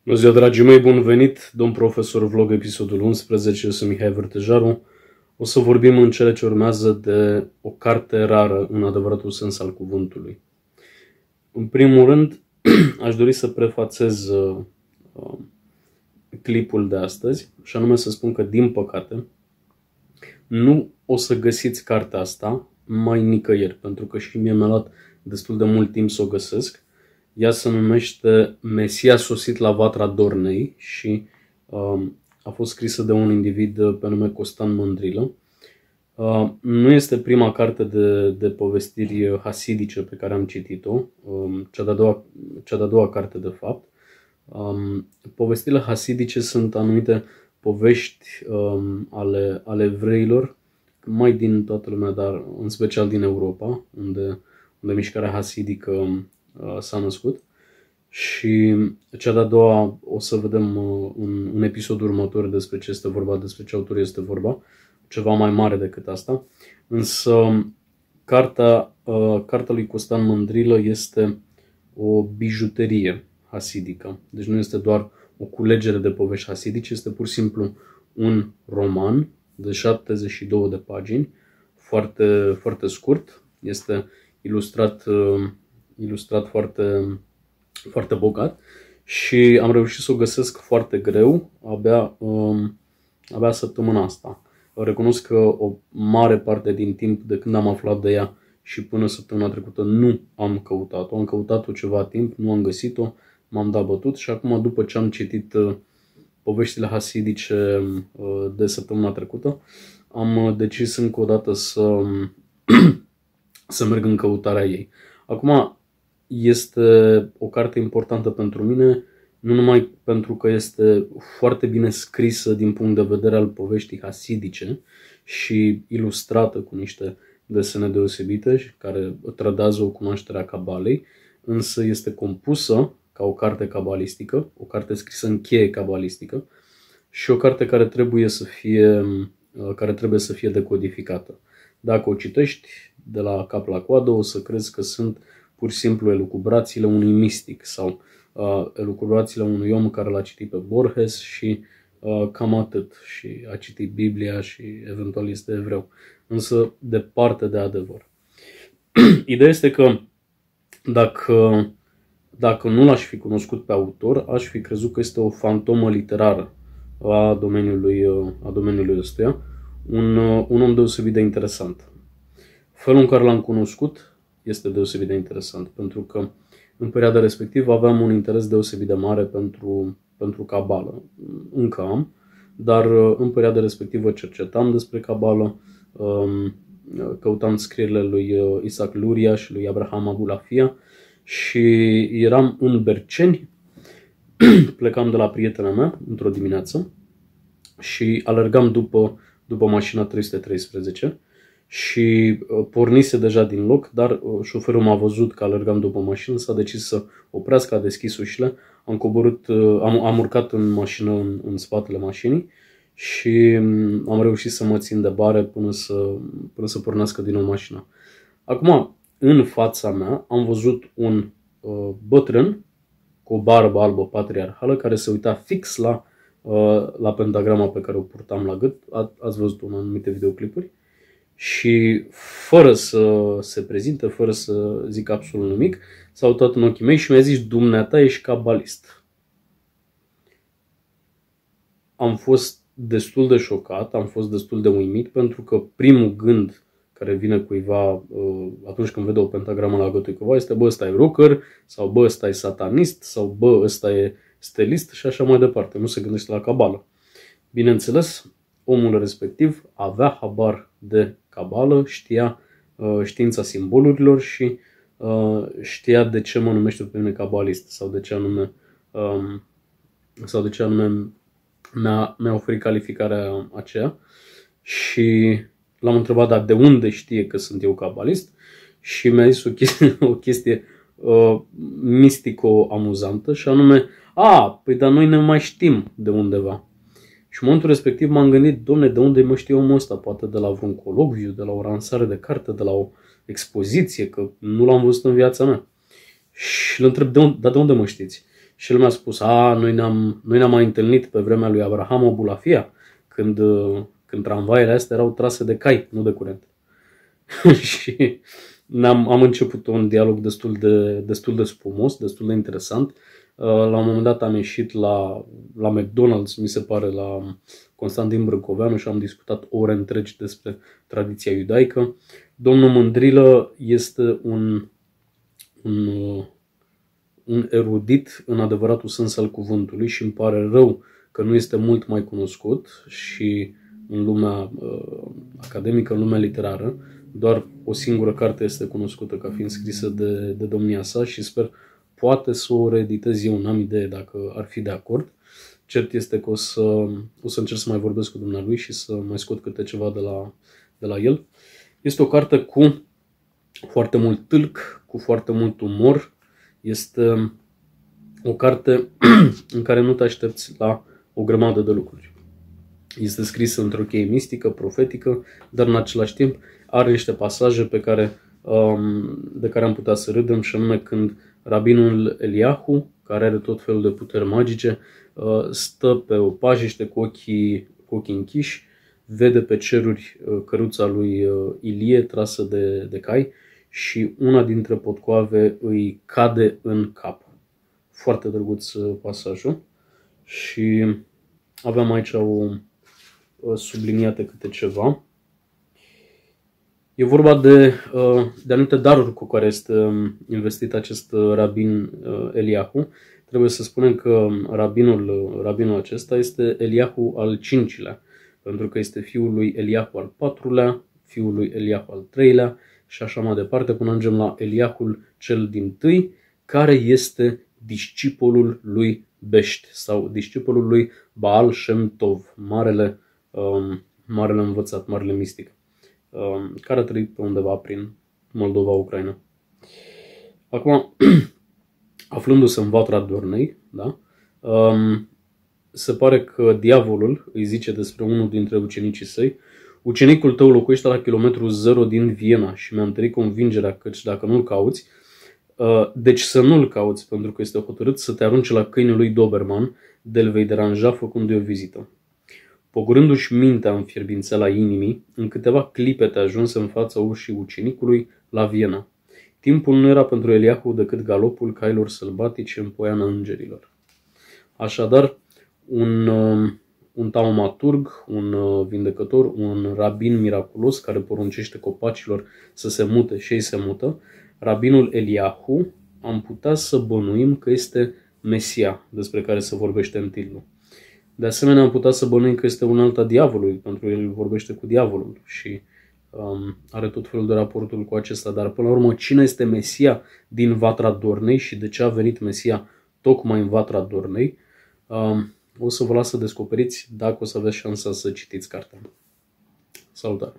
Bună ziua, dragii mei, bun venit! Domn profesor vlog, episodul 11, eu sunt Mihai Vărtejaru. O să vorbim în cele ce urmează de o carte rară în adevăratul sens al cuvântului. În primul rând, aș dori să prefațez clipul de astăzi, și anume să spun că, din păcate, nu o să găsiți cartea asta mai nicăieri, pentru că și mie mi-a luat destul de mult timp să o găsesc. Ea se numește Mesia sosit la vatra Dornei și a fost scrisă de un individ pe nume Costan Mândrilă. Nu este prima carte de povestiri hasidice pe care am citit-o, cea de-a doua carte de fapt. Povestirile hasidice sunt anumite povești ale evreilor, mai din toată lumea, dar în special din Europa, unde mișcarea hasidică s-a născut. Și cea de-a doua o să vedem în episodul următor despre ce este vorba, despre ce autor este vorba, ceva mai mare decât asta. Însă cartea lui Costan Mândrilă este o bijuterie hasidică. Deci nu este doar o culegere de povești hasidice, este pur și simplu un roman de 72 de pagini, foarte, foarte scurt. Este ilustrat foarte, foarte bogat și am reușit să o găsesc foarte greu, abia săptămâna asta. Recunosc că o mare parte din timp de când am aflat de ea și până săptămâna trecută nu am căutat-o. Am căutat-o ceva timp, nu am găsit-o, m-am dat bătut și acum, după ce am citit poveștile hasidice de săptămâna trecută, am decis încă o dată să merg în căutarea ei. Acum, este o carte importantă pentru mine, nu numai pentru că este foarte bine scrisă din punct de vedere al poveștii hasidice și ilustrată cu niște desene deosebite care trădează o cunoaștere a Cabalei, însă este compusă ca o carte cabalistică, o carte scrisă în cheie cabalistică și o carte care trebuie să fie decodificată. Dacă o citești de la cap la coadă, o să crezi că sunt pur și simplu elucubrațiile unui mistic sau elucubrațiile unui om care l-a citit pe Borges și cam atât. Și a citit Biblia și eventual este evreu. Însă departe de adevăr. Ideea este că dacă nu l-aș fi cunoscut pe autor, aș fi crezut că este o fantomă literară a domeniului ăstuia. Un om deosebit de interesant. Felul în care l-am cunoscut este deosebit de interesant, pentru că în perioada respectivă aveam un interes deosebit de mare pentru Cabală. Încă am, dar în perioada respectivă cercetam despre Cabală, căutam scrierile lui Isaac Luria și lui Abraham Abulafia și eram în Berceni, plecam de la prietena mea într-o dimineață și alergam după mașina 313 și pornise deja din loc, dar șoferul m-a văzut că alergam după mașină, s-a decis să oprească, a deschis ușile, am urcat în mașină în spatele mașinii și am reușit să mă țin de bare până să pornească din nou mașina. Acum, în fața mea am văzut un bătrân cu o barbă albă patriarhală care se uita fix la pentagrama pe care o purtam la gât. Ați văzut în anumite videoclipuri. Și fără să se prezinte, fără să zic absolut nimic, s-a uitat în ochii mei și mi-a zis: dumneata ești cabalist. Am fost destul de șocat, am fost destul de uimit, pentru că primul gând care vine cuiva atunci când vede o pentagramă la gâtul cuiva este: bă, ăsta e rocker, sau bă, ăsta e satanist, sau bă, ăsta e stelist și așa mai departe. Nu se gândește la cabală. Bineînțeles, omul respectiv avea habar de cabală, știa știința simbolurilor și știa de ce mă numește pe mine cabalist sau de ce anume mi-a oferit calificarea aceea. Și l-am întrebat: dar de unde știe că sunt eu cabalist? Și mi-a zis o chestie mistico-amuzantă și anume: păi dar noi ne mai știm de undeva. Și în momentul respectiv m-am gândit: dom'le, de unde mă știe omul ăsta? Poate de la vreun colocviu, de la o lansare de carte, de la o expoziție, că nu l-am văzut în viața mea. Și îl întreb: dar de unde mă știți? Și el mi-a spus, noi ne-am mai întâlnit pe vremea lui Abraham Abulafia, când tramvaiele astea erau trase de cai, nu de curent. Și am început un dialog destul de spumos, destul de interesant. La un moment dat am ieșit la McDonald's, mi se pare, la Constantin Brâncoveanu și am discutat ore întregi despre tradiția iudaică. Domnul Mândrilă este un erudit în adevăratul sens al cuvântului și îmi pare rău că nu este mult mai cunoscut și în lumea academică, în lumea literară. Doar o singură carte este cunoscută ca fiind scrisă de domnia sa și sper poate să o reeditez eu, n-am idee dacă ar fi de acord. Cert este că o să încerc să mai vorbesc cu dumnealui și să mai scot câte ceva de la el. Este o carte cu foarte mult tâlc, cu foarte mult umor. Este o carte în care nu te aștepți la o grămadă de lucruri. Este scrisă într-o cheie mistică, profetică, dar în același timp are niște pasaje de care am putea să râdem, și anume când rabinul Eliahu, care are tot felul de puteri magice, stă pe o pajiște cu ochii închiși, vede pe ceruri căruța lui Ilie trasă de cai și una dintre potcoave îi cade în cap. Foarte drăguț pasajul. Și aveam aici subliniate câte ceva. E vorba de anumite daruri cu care este investit acest rabin Eliahu. Trebuie să spunem că rabinul acesta este Eliahu al cincilea, pentru că este fiul lui Eliahu al patrulea, fiul lui Eliahu al treilea și așa mai departe, până ajungem la Eliahul cel dintâi, care este discipolul lui Bești sau discipolul lui Baal Shem Tov, marele învățat, marele mistic, care a trăit pe undeva prin Moldova, Ucraina. Acum, aflându-se în vatra Dornei, da, se pare că diavolul îi zice despre unul dintre ucenicii săi: ucenicul tău locuiește la kilometru 0 din Viena și mi-a întărit convingerea că dacă nu-l cauți, deci să nu-l cauți, pentru că este hotărât să te arunce la câinii lui Doberman, de-l vei deranja făcându-i o vizită. Pogorându-și mintea în fierbințeala inimii, în câteva clipe te ajunse în fața ușii ucenicului la Viena. Timpul nu era pentru Eliahu decât galopul cailor sălbatici în poiana îngerilor. Așadar, un taumaturg, un vindecător, un rabin miraculos care poruncește copacilor să se mute și ei se mută, rabinul Eliahu, am putea să bănuim că este Mesia despre care se vorbește în titlu. De asemenea, am putea să bănuim că este un alt a diavolului, pentru că el vorbește cu diavolul și are tot felul de raporturi cu acesta. Dar până la urmă, cine este Mesia din vatra Dornei și de ce a venit Mesia tocmai în vatra Dornei, o să vă las să descoperiți dacă o să aveți șansa să citiți cartea. Salutare!